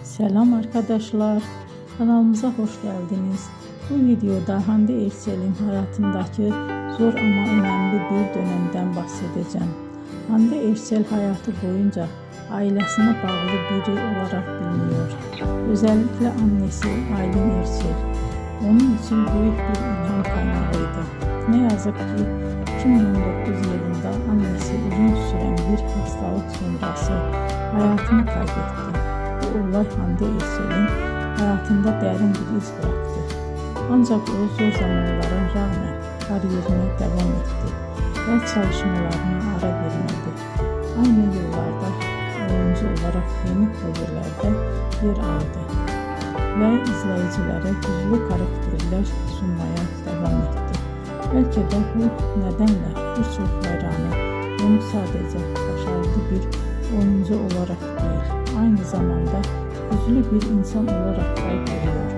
Selam arkadaşlar, kanalımıza hoş geldiniz. Bu videoda Hande Erçel'in hayatındaki zor ama önemli bir dönemden bahsedeceğim. Hande Erçel hayatı boyunca ailesine bağlı biri olarak biliniyor. Özellikle annesi Aylin Erçel onun için büyük bir ilham kaynağıydı. Ne yazık ki 2019 yılında annesi uzun süren bir hastalık sonrası hayatını kaybetti. Bu olay Hande Erçel'in hayatında derin bir iz bıraktı. Ancak o zor zamanlara rağmen kariyerine devam etti ve çalışmalarına ara vermedi. Aynı yıllarda oyuncu olarak yeni projelerde yer aldı ve izleyicilere güçlü karakterler sunmaya devam etti. Belki de bu nedenle birçok hayranı onu sadece başarılı bir oyuncu olarak değil, aynı zamanda güçlü bir insan olarak da görüyor.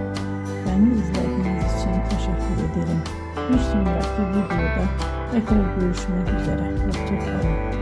Beni izlediğiniz için teşekkür ederim. Bir sonraki videoda tekrar görüşmek üzere. Hoşça kalın.